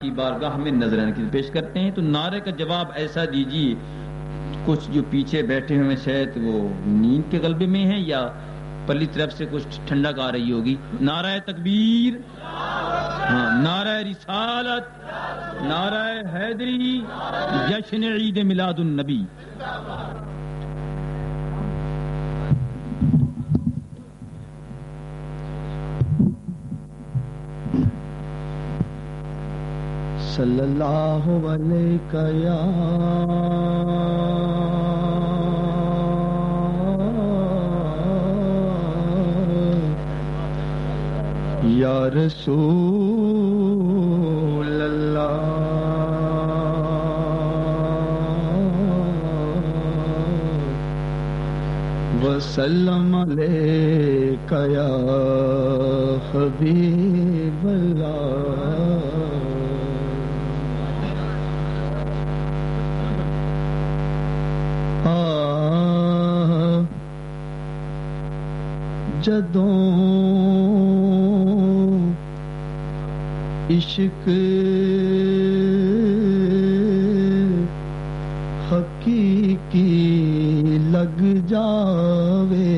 की बारगाह में नजराने की पेश करते हैं। तो नारे का जवाब ऐसा दीजिए, कुछ जो पीछे बैठे हुए शायद वो नींद के गलबे में है या पल्ली तरफ से कुछ ठंडक आ रही होगी। नाराए तकबीर, हाँ, नाराए रिसालत, नाराए हैदरी, जश्न ईद मिलादुन नबी। सल्लल्लाहु अलैका या रसूल अल्लाह, वसल्लम अलैका या हबीब अल्लाह। जदों इश्क हकीकी लग जावे,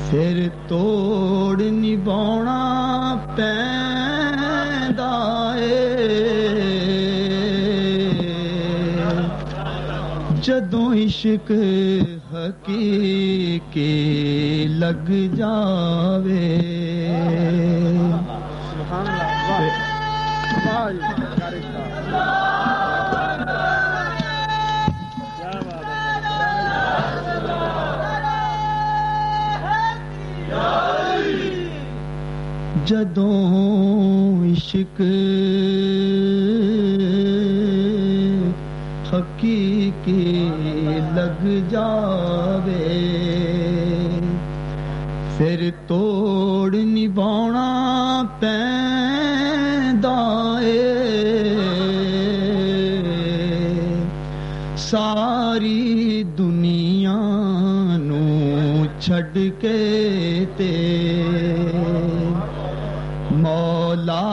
फिर तोड़ निभाना पैंदा है। जदों इश्क हकीकी लग जावे, जदों इश्क हकीकी लग जावे, फिर तोड़ निभाना पैंदा है। सारी दुनिया नू छड़ के ते मौला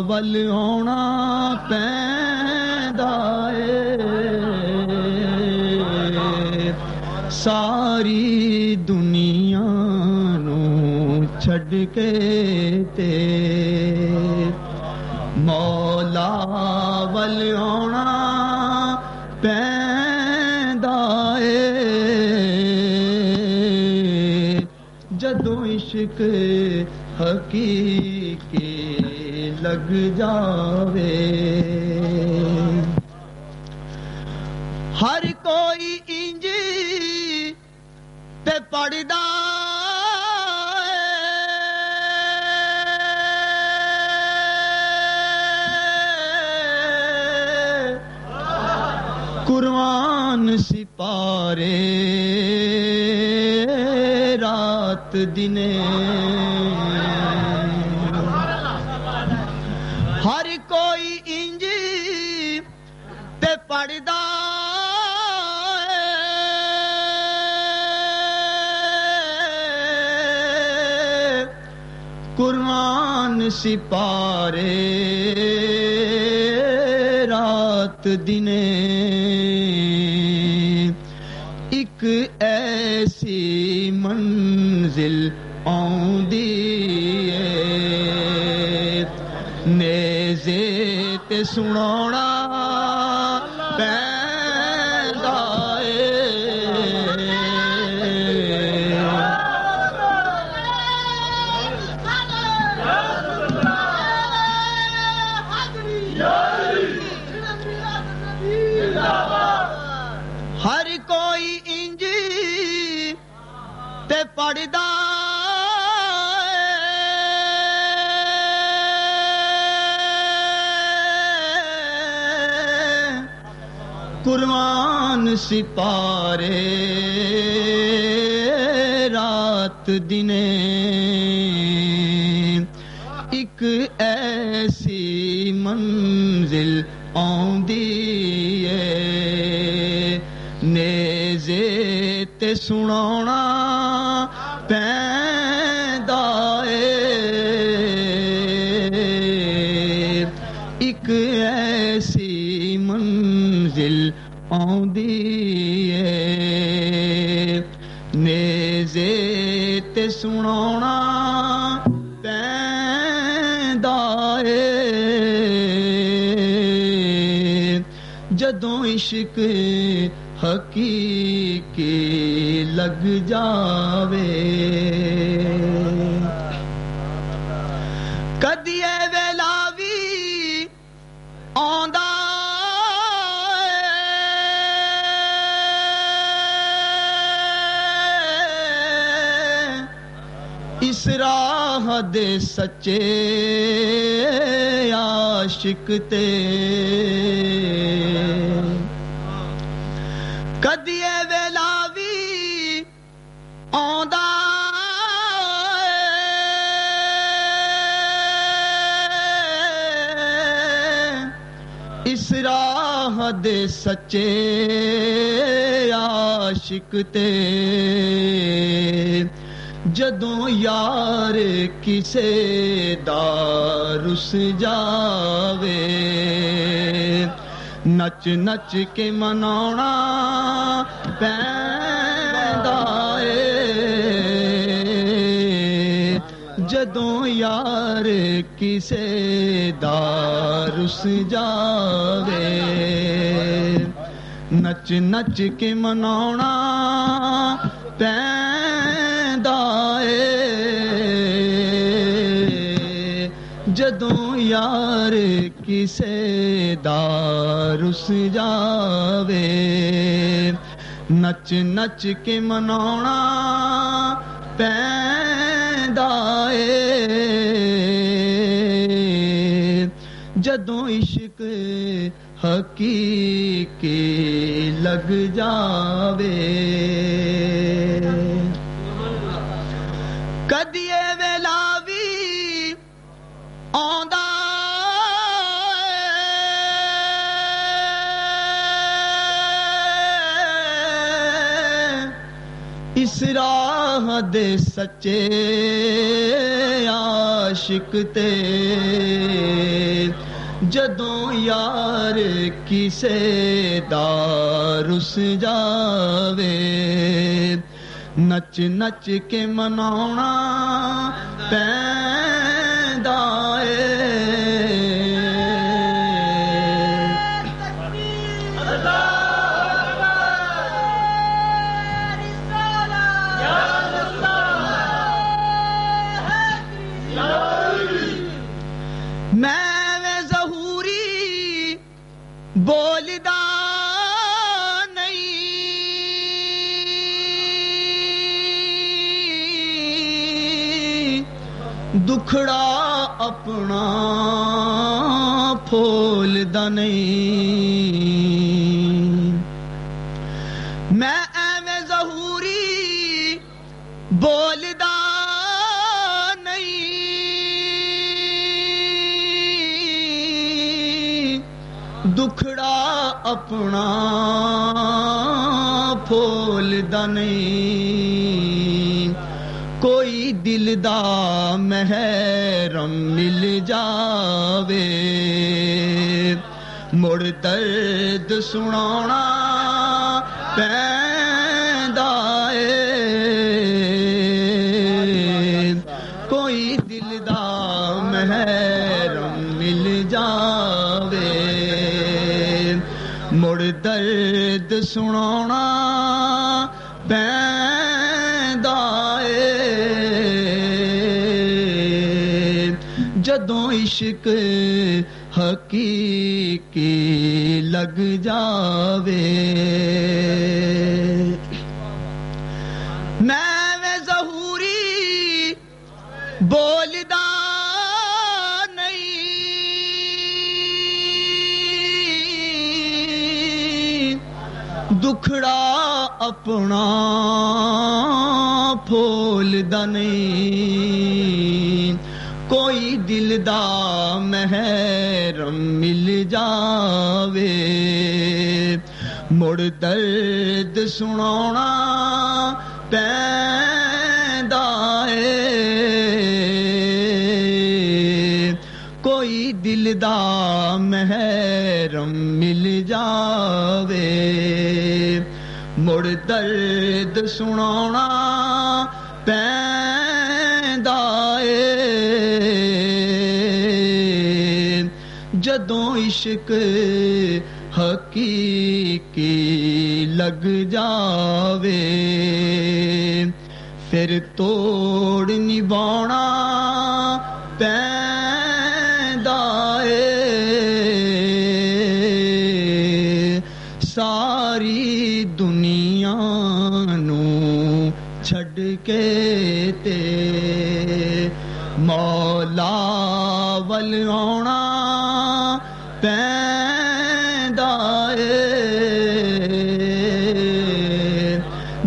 वल आउणा पैंदा है। सारी दुनिया नू छड़ के ते मौला वल आउणा पैंदा है। जदों इश्क हकीकी लग जावे, हर कोई इंज ते पढ़दा कुरान सिपारे रात दिने, हर कोई इंज ते पढ़दा कुरान सिपारे रात दिने। एक ऐसी मंजिल आउंदी है, नेज़े ते सुनाना पैंदा है। हर कोई इंज ते पढ़दा कुरान सिपारे रात दिने। एक ऐसी मंजिल आउंदी है, नेज़े ते सुनाना पैंदा है। ਸੁਣਾਉਣਾ ਪੈਂਦਾ ਏ ਜਦੋਂ ਇਸ਼ਕ ਹਕੀਕੀ ਲੱਗ ਜਾਵੇ ਕਦੀ ਇਹ ਵੇਲਾ ਵੀ ਆਉਂਦਾ ਇਸ ਰਾਹ ਦੇ ਸੱਚੇ ਆਸ਼ਿਕ ਤੇ ਕਦੀ ਇਹ ਵੇਲਾ ਵੀ ਆਉਂਦਾ ਇਸ ਰਾਹ ਦੇ ਸੱਚੇ ਆਸ਼ਿਕ ਤੇ ਜਦੋਂ ਯਾਰ ਕਿਸੇ ਦਾ ਰੁੱਸ ਜਾਵੇ ਨੱਚ ਨੱਚ ਕੇ ਮਨਾਉਣਾ ਪੈਂਦਾ ਏ ਜਦੋਂ ਯਾਰ ਕਿਸੇ ਦਾ ਰੁੱਸ ਜਾਵੇ ਨੱਚ ਨੱਚ ਕੇ ਮਨਾਉਣਾ ਪੈਂਦਾ ਏ ਜਦੋਂ ਯਾਰ ਕਿਸੇ ਦਾ ਰੁੱਸ ਜਾਵੇ ਨੱਚ ਨੱਚ ਕੇ ਮਨਾਉਣਾ ਪੈਂਦਾ ਏ ਜਦੋਂ ਇਸ਼ਕ ਹਕੀਕੀ ਲੱਗ ਜਾਵੇ ਕਦੀ ਇਹ ਵੇਲਾ ਵੀ ਆਉਂਦਾ ਇਸ ਰਾਹ ਦੇ ਸੱਚੇ ਆਸ਼ਿਕ ਤੇ ਜਦੋਂ ਯਾਰ ਕਿਸੇ ਦਾ ਰੁੱਸ ਜਾਵੇ ਨੱਚ ਨੱਚ ਕੇ ਮਨਾਉਣਾ ਪੈਂਦਾ ਏ ਮੈਂ ਵੇ ਜ਼ਹੂਰੀ ਬੋਲਦਾ ਦੁਖੜਾ ਆਪਣਾ ਫੋਲਦਾ ਨਹੀਂ ਮੈਂ ਐਵੇਂ ਜ਼ਹੂਰੀ ਬੋਲਦਾ ਨਹੀਂ ਦੁਖੜਾ ਆਪਣਾ ਫੋਲਦਾ ਨਹੀਂ ਕੋਈ ਦਿਲ ਦਾ ਮਹਿਰਮ ਮਿਲ ਜਾਵੇ ਮੁੜ ਦਰਦ ਸੁਣਾਉਣਾ ਪੈਂਦਾ ਏ ਕੋਈ ਦਿਲ ਦਾ ਮਹਿਰਮ ਮਿਲ ਜਾਵੇ ਮੁੜ ਦਰਦ ਸੁਣਾਉਣਾ ਪੈਂਦਾ ਏ ਜਦੋਂ ਇਸ਼ਕ ਹਕੀਕੀ ਲੱਗ ਜਾਵੇ ਮੈਂ ਵੇ ਜ਼ਹੂਰੀ ਬੋਲਦਾ ਨਹੀਂ ਦੁਖੜਾ ਆਪਣਾ ਫੋਲਦਾ ਨਹੀਂ ਕੋਈ ਦਿਲ ਦਾ ਮਹਿਰਮ ਮਿਲ ਜਾਵੇ ਮੁੜ ਦਰਦ ਸੁਣਾਉਣਾ ਪੈਂਦਾ ਏ ਕੋਈ ਦਿਲ ਦਾ ਮਹਿਰਮ ਮਿਲ ਜਾਵੇ ਮੁੜ ਦਰਦ ਸੁਣਾਉਣਾ ਪੈਂਦਾ जदों इश्क हकीकी लग जावे फिर तोड़ निभाना पैंदा सारी दुनिया नू छड़ के ते मौला वल आना पैंदा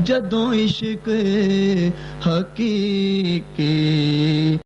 जदों इश्क हकीकी